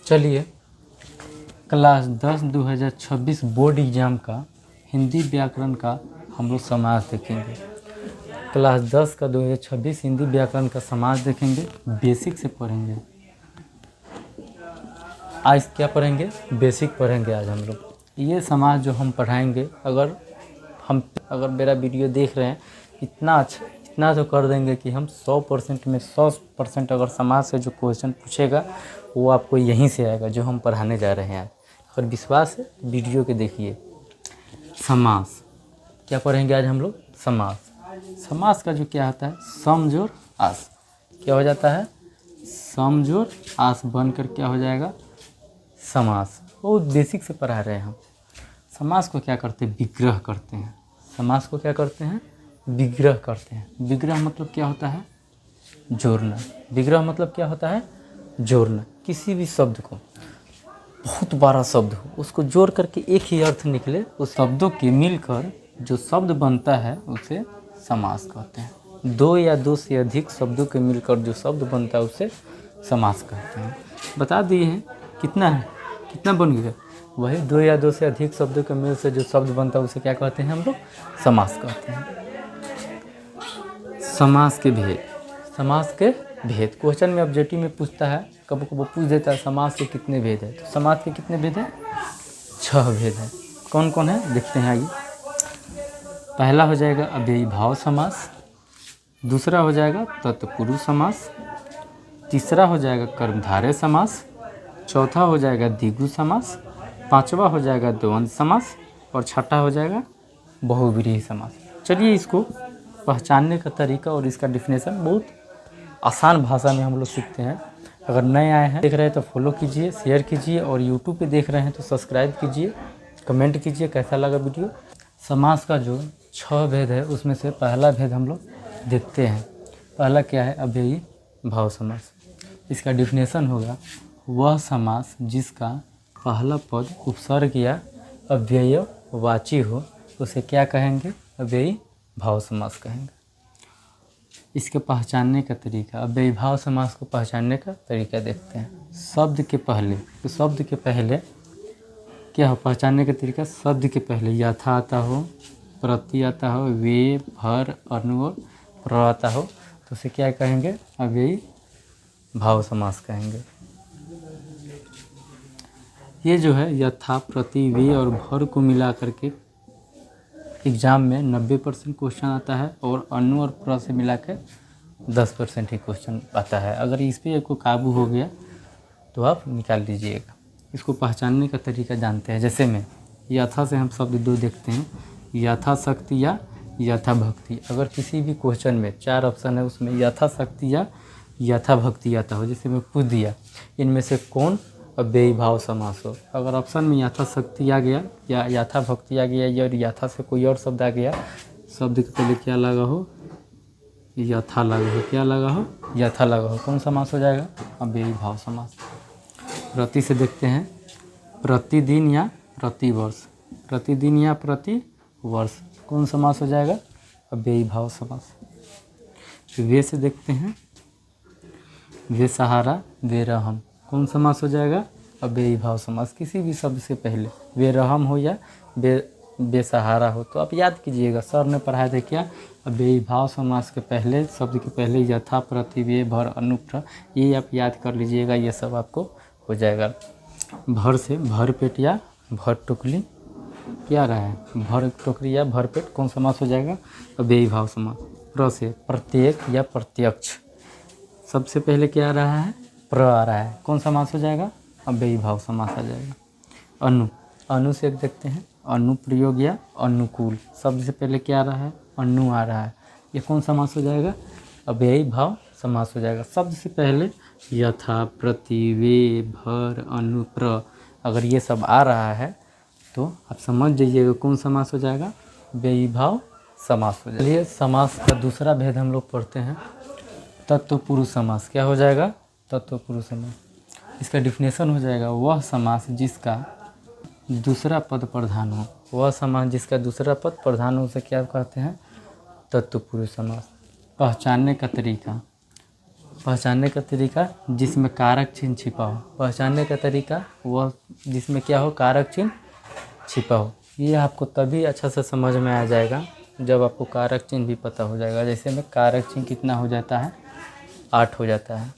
चलिए class 10 2026 board exam का हिंदी व्याकरण का हम लोग समास देखेंगे। क्लास 10 का 2026 हिंदी व्याकरण का समास देखेंगे, बेसिक से पढ़ेंगे। आज क्या पढ़ेंगे? बेसिक पढ़ेंगे आज हम लोग। ये समास जो हम पढ़ाएंगे, अगर मेरा वीडियो देख रहे हैं, इतना तो कर देंगे कि हम 100% में 100% अगर समास से जो क्वेश्चन पूछेगा वो आपको यहीं से आएगा जो हम पढ़ाने जा रहे हैं आज। अगर विश्वास है वीडियो के देखिए। समास क्या पढ़ेंगे आज हम लोग? समास का जो क्या होता है, सम जोड़ आस। क्या हो जाता है? सम जोड़ आस बनकर क्या हो जाएगा? समास। बहुत बेसिक से पढ़ा रहे हैं हम। समास को क्या करते हैं? विग्रह करते हैं। समास को क्या करते हैं? विग्रह करते हैं। विग्रह मतलब क्या होता है? जोड़ना। विग्रह मतलब क्या होता है? जोड़ना। किसी भी शब्द को, बहुत बड़ा शब्द हो, उसको जोड़ करके एक ही अर्थ निकले, उस शब्दों के मिलकर जो शब्द बनता है उसे समास कहते हैं। दो या दो से अधिक शब्दों के मिलकर जो शब्द बनता है उसे समास कहते हैं। बता दिए हैं कितना है, कितना बन गया? वही दो या दो से अधिक शब्दों के मिल से जो शब्द बनता है उसे क्या कहते हैं हम लोग? समास कहते हैं। समास के भेद। समास के भेद क्वेश्चन में ऑब्जेक्टिव में पूछता है, कभी कभी पूछ देता है समास के कितने भेद है। तो समास के कितने भेद हैं? 6 भेद है। कौन कौन है देखते हैं आइए। पहला हो जाएगा अव्ययी भाव समास, दूसरा हो जाएगा तत्पुरुष समास, तीसरा हो जाएगा कर्मधारय समास, चौथा हो जाएगा द्विगु समास, पांचवा हो जाएगा द्वंद्व समास और छठा हो जाएगा बहुव्रीहि समास। चलिए इसको पहचानने का तरीका और इसका डिफिनेशन बहुत आसान भाषा में हम लोग सीखते हैं। अगर नए आए हैं, देख रहे हैं तो फॉलो कीजिए, शेयर कीजिए और यूट्यूब पे देख रहे हैं तो सब्सक्राइब कीजिए, कमेंट कीजिए कैसा लगा वीडियो। समास का जो 6 भेद है उसमें से पहला भेद हम लोग देखते हैं। पहला क्या है? अव्ययी भाव समास। इसका डिफिनेशन होगा वह समास जिसका पहला पद उपसर्ग या अव्ययवाची हो उसे क्या कहेंगे? अव्ययी भाव समास कहेंगे। इसके पहचानने का तरीका, अव्ययी भाव समास को पहचानने का तरीका देखते हैं। शब्द के पहले, तो शब्द के पहले क्या हो पहचानने का तरीका? शब्द के पहले यथा आता हो, प्रति आता हो, वे, भर, अनु और प्र आता हो तो उसे क्या कहेंगे? अव्ययी भाव समास कहेंगे। ये जो है यथा, प्रति, वे और भर को मिला करके एग्ज़ाम में 90% क्वेश्चन आता है और अनु और प्र से मिला के 10% ही क्वेश्चन आता है। अगर इस पर आपको काबू हो गया तो आप निकाल लीजिएगा। इसको पहचानने का तरीका जानते हैं। जैसे में यथा से हम शब्द 2 देखते हैं, यथाशक्ति या यथाभक्ति। अगर किसी भी क्वेश्चन में 4 ऑप्शन है उसमें यथाशक्ति या यथाभक्ति आता हो, जैसे मैं पूछ दिया इनमें से कौन अव्ययी भाव समास हो। अगर ऑप्शन में यथाशक्ति आ गया या यथाभक्ति आ गया या यथा से कोई और शब्द आ गया, शब्द के पहले क्या लगा हो? यथा लगा हो। क्या लगा हो? यथा लगा हो। कौन समास हो जाएगा? अव्ययी भाव समास। प्रति से देखते हैं, प्रतिदिन या प्रतिवर्ष। प्रतिदिन या प्रतिवर्ष कौन समास हो जाएगा? अव्ययी भाव समास। वे से देखते हैं, वे सहारा, वे रहम कौन समास हो जाएगा? अव्ययी भाव समास। किसी भी शब्द से पहले वे रहम हो या बेसहारा हो तो आप याद कीजिएगा, सर ने पढ़ाया था क्या? अव्ययी भाव समास के पहले शब्द के पहले यथा, प्रति, वे, भर, अनुप्र, ये आप याद कर लीजिएगा, ये सब आपको हो जाएगा। भर से भरपेट या भर टोकरी क्या रहा है? भर टोकरी या भरपेट कौन समास हो जाएगा? अव्ययी भाव समास। प्र से प्रत्येक या प्रत्यक्ष, सबसे पहले क्या आ रहा है? प्र आ रहा है, कौन समास हो जाएगा? अव्ययी भाव समास आ जाएगा। अनु, अनु से देखते हैं, अनुप्रयोग या अनुकूल, शब्द से पहले क्या आ रहा है? अनु आ रहा है, ये कौन समास हो जाएगा? अव्ययी भाव समास हो जाएगा। शब्द से पहले यथा, प्रति, वे, भर, अनु, प्र अगर ये सब आ रहा है तो आप समझ जाइएगा कौन समास हो जाएगा? अव्ययी भाव समास हो जाएगा। चलिए समास का दूसरा भेद हम लोग पढ़ते हैं, तत्पुरुष समास। क्या हो जाएगा? तत्पुरुष समास। इसका डिफिनेशन हो जाएगा वह समास जिसका दूसरा पद प्रधान हो। वह समास जिसका दूसरा पद प्रधान हो उसे क्या कहते हैं? तत्पुरुष समास। पहचानने का तरीका, पहचानने का तरीका जिसमें कारक चिन्ह छिपा हो। पहचानने का तरीका वह जिसमें क्या हो, कारक चिन्ह छिपा हो। ये आपको तभी अच्छा से समझ में आ जाएगा जब आपको कारक चिन्ह भी पता हो जाएगा। जैसे में कारक चिन्ह कितना हो जाता है, 8 हो जाता है।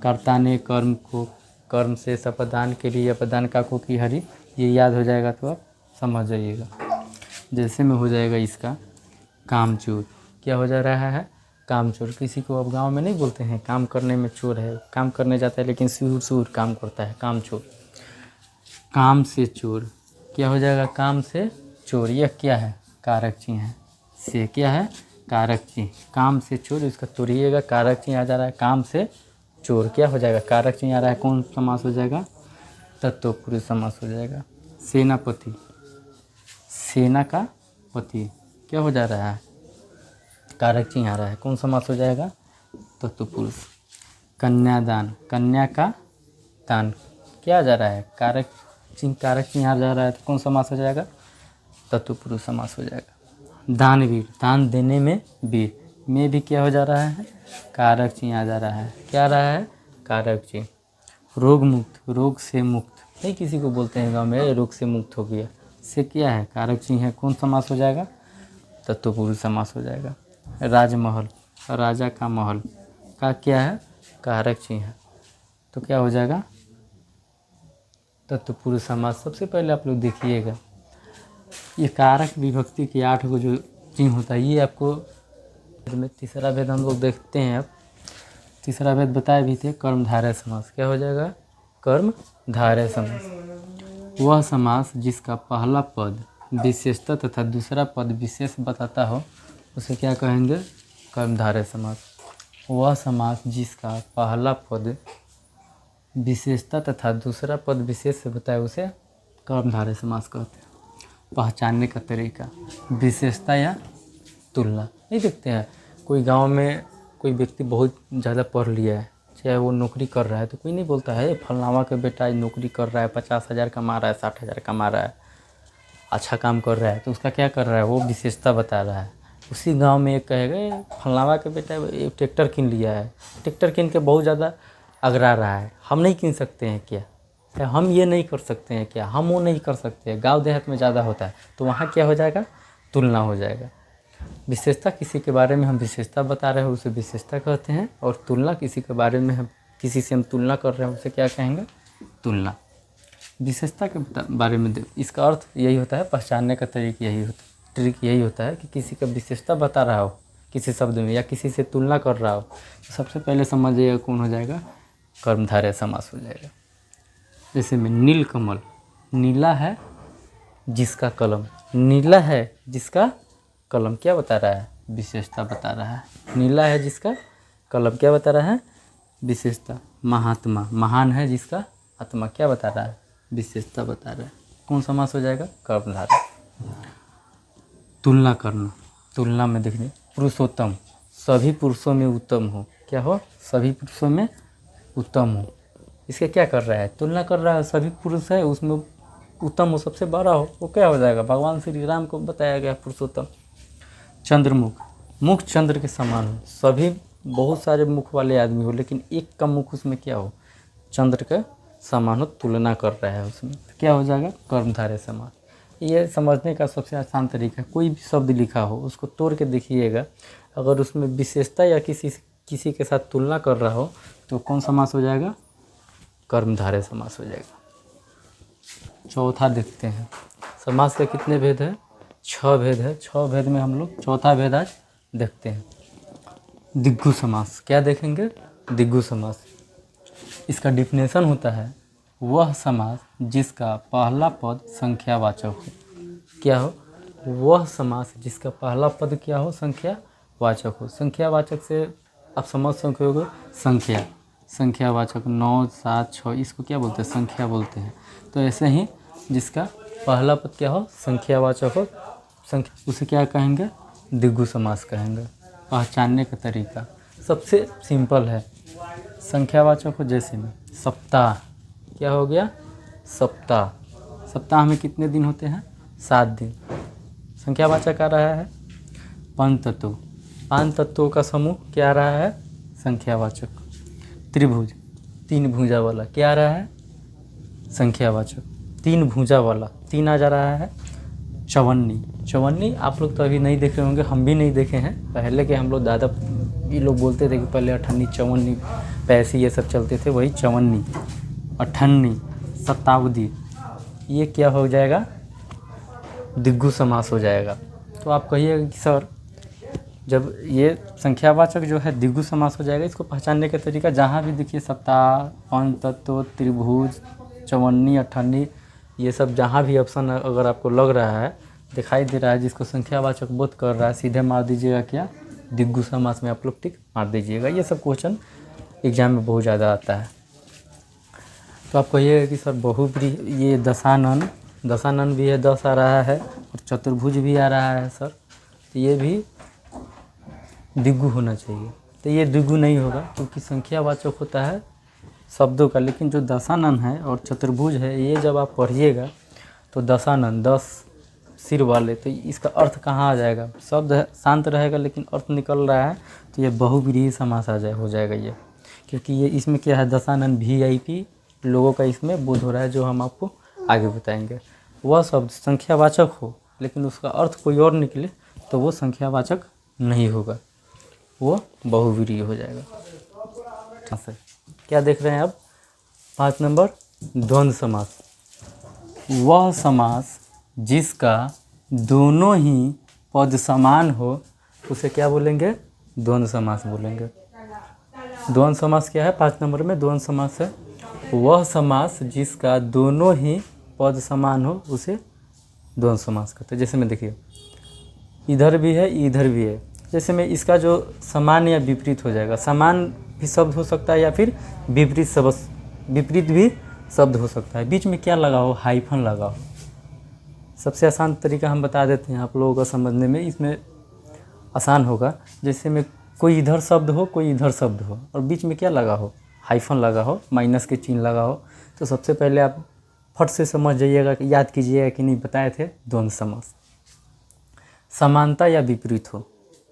कर्ता ने कर्म को कर्म से सपदान के लिए अपदान का को की हरी, ये याद हो जाएगा तो आप समझ जाइएगा। जैसे में हो जाएगा इसका कामचोर, क्या हो जा रहा है, कामचोर। किसी को अब गांव में नहीं बोलते हैं काम करने में चोर है, काम करने जाता है लेकिन सूर सूर काम करता है, कामचोर। काम से चोर, क्या हो जाएगा, काम से चोर। यह क्या है, कारक चिन्ह है। से क्या है, कारक चिन्ह। काम से चोर, इसका तोड़िएगा, कारक चिन्ह आ जा रहा है। काम से चोर क्या हो जाएगा, कारक चिन्ह आ रहा है, कौन समास हो जाएगा, तत्पुरुष समास हो जाएगा। सेनापति, सेना का पति क्या हो जा रहा है, कारक चिन्ह आ रहा है, कौन समास हो जाएगा, तत्पुरुष। कन्यादान, कन्या का दान क्या जा रहा है, कारक चिन्ह आ जा रहा है, तो कौन समास हो जाएगा, तत्पुरुष समास हो जाएगा। दानवीर, दान देने में वीर, में भी क्या हो जा रहा है, कारक चिन्ह आ जा रहा है, क्या आ रहा है, कारक चिन्ह। रोग मुक्त, रोग से मुक्त, नहीं किसी को बोलते हैं गांव में रोग से मुक्त हो गया, से क्या है, कारक चिन्ह है, कौन समास हो जाएगा, तत्पुरुष समास हो जाएगा। राजमहल, राजा का महल का क्या है, कारक चिन्ह है, तो क्या हो जाएगा, तत्पुरुष समास। सबसे पहले आप लोग देखिएगा ये कारक विभक्ति के 8 को जो चिन्ह होता है, ये आपको में तीसरा भेद हम लोग देखते हैं। अब तीसरा भेद बताए भी थे, कर्मधारय समास। क्या हो जाएगा, कर्मधारय समास। वह समास जिसका पहला पद विशेषता तथा दूसरा पद विशेष बताता हो उसे क्या कहेंगे, कर्मधारय समास। वह समास जिसका पहला पद विशेषता तथा दूसरा पद विशेष से बताए उसे कर्मधारय समास कहते हैं। पहचानने का तरीका, विशेषता या तुलना। नहीं देखते हैं कोई गांव में कोई व्यक्ति बहुत ज़्यादा पढ़ लिया है, चाहे वो नौकरी कर रहा है, तो कोई नहीं बोलता है फलनामा का बेटा नौकरी कर रहा है, 50,000 कमा रहा है, 60,000 कमा रहा है, अच्छा काम कर रहा है, तो उसका क्या कर रहा है, वो विशेषता बता रहा है। उसी गांव में एक कहेगा फलनामा का बेटा ट्रैक्टर किन लिया है, ट्रैक्टर किन के बहुत ज़्यादा अगरा रहा है, हम नहीं किन सकते हैं क्या, हम ये नहीं कर सकते हैं क्या, हम वो नहीं कर सकते हैं। गाँव देहात में ज़्यादा होता है, तो वहाँ क्या हो जाएगा, तुलना हो जाएगा। विशेषता, किसी के बारे में हम विशेषता बता रहे हैं उसे विशेषता कहते हैं, और तुलना किसी के बारे में हम किसी से हम तुलना कर रहे हैं उसे क्या कहेंगे, तुलना। विशेषता के बारे में इसका अर्थ यही होता है, पहचानने का तरीका यही होता है कि किसी का विशेषता बता रहा हो किसी शब्द में या किसी से तुलना कर रहा हो, तो सबसे पहले समझिएगा कौन हो जाएगा, कर्मधारय समास हो जाएगा। जैसे में नीलकमल, नीला है जिसका कलम, नीला है जिसका कलम क्या बता रहा है, विशेषता बता रहा है। नीला है जिसका कलम क्या बता रहा है, विशेषता। महात्मा, महान है जिसका आत्मा क्या बता रहा है, विशेषता बता रहा है, कौन समास हो जाएगा, कर्मधारय। तुलना करना, तुलना में देखिए पुरुषोत्तम, सभी पुरुषों में उत्तम हो, क्या हो, सभी पुरुषों में उत्तम हो, इसके क्या कर रहा है, तुलना कर रहा है, सभी पुरुष है उसमें उत्तम हो, सबसे बड़ा हो, वो क्या हो जाएगा, भगवान श्री राम को बताया गया पुरुषोत्तम। चंद्रमुख, मुख चंद्र के समान हो, सभी बहुत सारे मुख वाले आदमी हो लेकिन एक का मुख उसमें क्या हो, चंद्र के समान हो, तुलना कर रहा है उसमें, तो क्या हो जाएगा, कर्मधारय समास। ये समझने का सबसे आसान तरीका है, कोई भी शब्द लिखा हो उसको तोड़ के देखिएगा, अगर उसमें विशेषता या किसी के साथ तुलना कर रहा हो तो कौन समास हो जाएगा, कर्मधारय समास हो जाएगा। चौथा देखते हैं, समास के कितने भेद है, 6 भेद है। 6 भेद में हम लोग चौथा भेद आज देखते हैं, दिग्गु समास। क्या देखेंगे, दिग्गु समास। इसका डिफिनेशन होता है वह समास जिसका पहला पद संख्यावाचक हो, क्या हो, वह समास जिसका पहला पद क्या हो, संख्यावाचक हो। संख्यावाचक से आप समझ सकते हो, संख्यावाचक 9, 7, 6 इसको क्या बोलते हैं, संख्या बोलते हैं। तो ऐसे ही जिसका पहला पद क्या हो, संख्यावाचक हो, उसे क्या कहेंगे, दिग्गु समास कहेंगे। पहचानने का तरीका सबसे सिंपल है, संख्यावाचक हो, जैसे में सप्ताह, क्या हो गया, सप्ताह। सप्ताह में कितने दिन होते हैं, 7 दिन, संख्यावाचक आ रहा है। पंचतत्व, 5 तत्वों का समूह क्या आ रहा है, संख्यावाचक। त्रिभुज, 3 भुजा वाला क्या आ रहा है? संख्यावाचक। 3 भुजा वाला 3 आ जा रहा है। चवन्नी, चवन्नी आप लोग तो अभी नहीं देखे होंगे, हम भी नहीं देखे हैं। पहले के हम लोग दादा ये लोग बोलते थे कि पहले अठन्नी चवन्नी पैसे ये सब चलते थे, वही चवन्नी, अठन्नी, शताब्दी, ये क्या हो जाएगा? द्विगु समास हो जाएगा। तो आप कहिएगा कि सर जब ये संख्यावाचक जो है द्विगु समास हो जाएगा, इसको पहचानने का तरीका जहाँ भी देखिए सप्ताह, पंचतत्व, त्रिभुज, चवन्नी, अठन्नी, ये सब जहाँ भी ऑप्शन अगर आपको लग रहा है, दिखाई दे रहा है जिसको संख्यावाचक बोध कर रहा है, सीधे मार दीजिएगा क्या? द्विगु समास में आप लोग टिक मार दीजिएगा। ये सब क्वेश्चन एग्जाम में बहुत ज़्यादा आता है। तो आप कहिएगा कि सर बहुव्रीहि, ये दशानन, दशानन भी है 10 आ रहा है, और चतुर्भुज भी आ रहा है सर, तो ये भी द्विगु होना चाहिए। तो ये द्विगु नहीं होगा क्योंकि संख्यावाचक होता है शब्दों का, लेकिन जो दशानन है और चतुर्भुज है, ये जब आप पढ़िएगा तो दशानन 10 सिर वाले, तो इसका अर्थ कहाँ आ जाएगा? शब्द शांत रहेगा लेकिन अर्थ निकल रहा है, तो ये बहुव्रीहि समास हो जाएगा ये, क्योंकि ये इसमें क्या है? दशानन VIP लोगों का इसमें बोध हो रहा है, जो हम आपको आगे बताएंगे। वह शब्द संख्यावाचक हो लेकिन उसका अर्थ कोई और निकले तो वो संख्यावाचक नहीं होगा, वो बहुव्रीहि हो जाएगा। ठीक है, क्या देख रहे हैं अब? 5 नंबर, द्वंद्व समास। वह समास जिसका दोनों ही पद समान हो उसे क्या बोलेंगे? द्वंद्व समास बोलेंगे। द्वंद्व समास क्या है? 5 नंबर में द्वंद्व समास है, वह समास जिसका दोनों ही पद समान हो उसे द्वंद्व समास कहते हैं। जैसे में देखिए इधर भी है इधर भी है, जैसे में इसका जो समान या विपरीत हो जाएगा, समान भी शब्द हो सकता है या फिर विपरीत भी शब्द हो सकता है। बीच में क्या लगा हो? हाइफन लगा हो। सबसे आसान तरीका हम बता देते हैं आप लोगों को समझने में, इसमें आसान होगा। जैसे में कोई इधर शब्द हो कोई इधर शब्द हो और बीच में क्या लगा हो? हाइफन लगा हो, माइनस के चिन्ह लगा हो, तो सबसे पहले आप फट से समझ जाइएगा, याद कीजिएगा कि नहीं बताए थे द्वंद्व समास। समानता या विपरीत हो,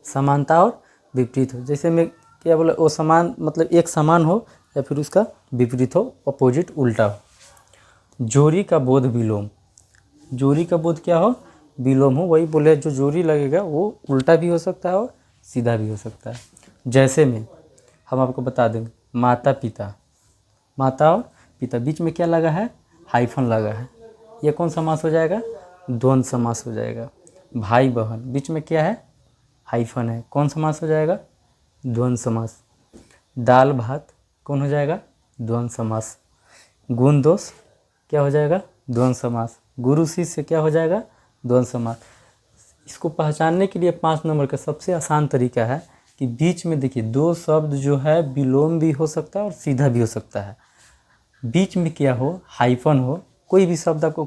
समानता और विपरीत हो। जैसे में क्या बोला? वो समान मतलब एक समान हो या फिर उसका विपरीत हो, अपोजिट उल्टा हो। जोरी का बोध विलोम, जोरी का बोध क्या हो? विलोम हो। वही बोले जो जोरी लगेगा वो उल्टा भी हो सकता है और सीधा भी हो सकता है। जैसे में हम आपको बता दें माता पिता, माता और पिता, बीच में क्या लगा है? हाइफन लगा है, ये कौन समास हो जाएगा? द्वंद्व समास हो जाएगा। भाई बहन, बीच में क्या है? हाइफन है, कौन समास हो जाएगा? द्वंद्व समास। दाल भात कौन हो जाएगा? द्वंद्व समास। गुण दोष क्या हो जाएगा? द्वंद्व समास। गुरु शिष्य क्या हो जाएगा? द्वंद्व समास। इसको पहचानने के लिए 5 नंबर का सबसे आसान तरीका है कि बीच में देखिए दो शब्द जो है विलोम भी हो सकता है और सीधा भी हो सकता है। बीच में क्या हो? हाइफन हो। कोई भी शब्द आपको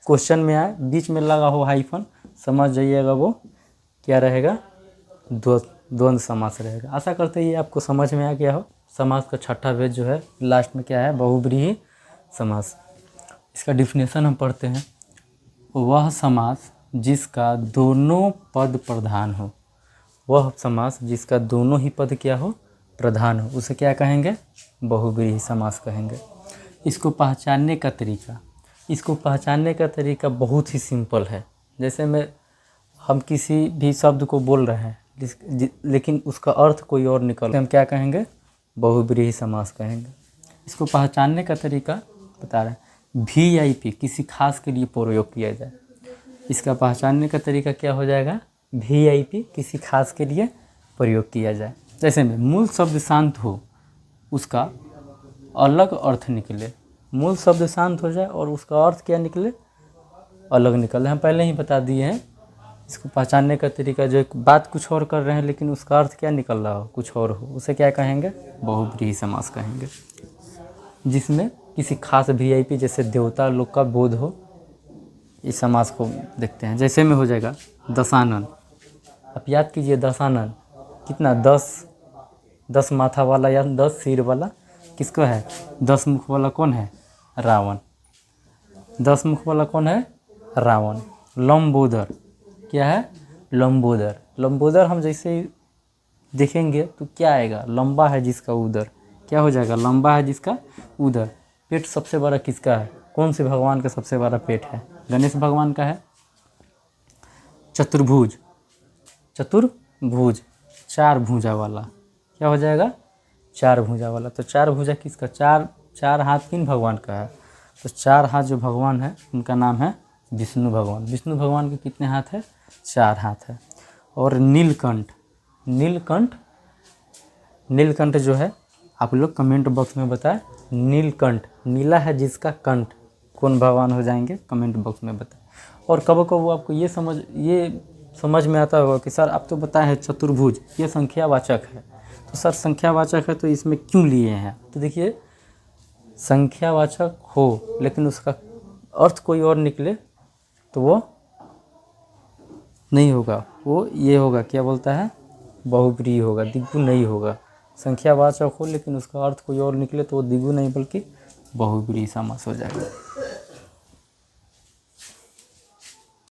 क्वेश्चन में आए बीच में लगा हो हाइफन, समझ जाइएगा वो क्या रहेगा? द्वंद्व समास रहेगा। आशा करते हैं ये आपको समझ में आ गया हो। समास का छठा भेद जो है लास्ट में क्या है? बहुव्रीहि समास। इसका डिफिनेशन हम पढ़ते हैं। वह समास जिसका दोनों पद प्रधान हो, वह समास जिसका दोनों ही पद क्या हो? प्रधान हो, उसे क्या कहेंगे? बहुव्रीहि समास कहेंगे। इसको पहचानने का तरीका, इसको पहचानने का तरीका बहुत ही सिंपल है। जैसे में हम किसी भी शब्द को बोल रहे हैं लेकिन उसका अर्थ कोई और निकल, हम क्या कहेंगे? बहुव्रीहि समास कहेंगे। इसको पहचानने का तरीका बता रहे हैं। VIP किसी खास के लिए प्रयोग किया जाए, इसका पहचानने का तरीका क्या हो जाएगा? VIP किसी खास के लिए प्रयोग किया जाए। जैसे में मूल शब्द शांत हो, उसका अलग अर्थ निकले। मूल शब्द शांत हो जाए और उसका अर्थ क्या निकले? अलग निकले। हम पहले ही बता दिए हैं। इसको पहचानने का तरीका, जो एक बात कुछ और कर रहे हैं लेकिन उसका अर्थ क्या निकल रहा हो? कुछ और हो, उसे क्या कहेंगे? बहुव्रीहि समास कहेंगे। जिसमें किसी खास VIP जैसे देवता लोग का बोध हो, इस समास को देखते हैं। जैसे में हो जाएगा दशानन। आप याद कीजिए दशानन कितना? 10 माथा वाला या 10 सिर वाला किसको है? 10 मुख वाला कौन है? रावण। 10 मुख वाला कौन है? रावण। लंबोदर क्या है? लंबोदर। लंबोदर हम जैसे देखेंगे तो क्या आएगा? लंबा है जिसका उदर, क्या हो जाएगा, लंबा है जिसका उदर। पेट सबसे बड़ा किसका है, कौन से भगवान का सबसे बड़ा पेट है, गणेश भगवान का है। चतुर्भुज, चतुर्भुज, चार भुजा वाला, क्या हो जाएगा, चार भुजा वाला। तो चार भुजा किसका, चार हाथ किन भगवान का है, तो चार हाथ जो भगवान है उनका नाम है विष्णु भगवान। विष्णु भगवान के कितने हाथ है, चार हाथ है। और नीलकंठ, नीलकंठ जो है आप लोग कमेंट बॉक्स में बताएं। नीलकंठ, नीला है जिसका कंठ, कौन भगवान हो जाएंगे, कमेंट बॉक्स में बताएं। और कब कब आपको ये समझ में आता होगा कि सर आप तो बताए हैं चतुर्भुज, ये संख्यावाचक है, तो सर संख्यावाचक है तो इसमें क्यों लिए हैं। तो देखिए, संख्यावाचक हो लेकिन उसका अर्थ कोई और निकले तो वो नहीं होगा, वो ये होगा, क्या बोलता है, बहुब्रीहि होगा, द्विगु नहीं होगा। संख्यावाचक हो लेकिन उसका अर्थ कोई और निकले तो वो द्विगु नहीं बल्कि बहुब्रीहि समास हो जाएगा।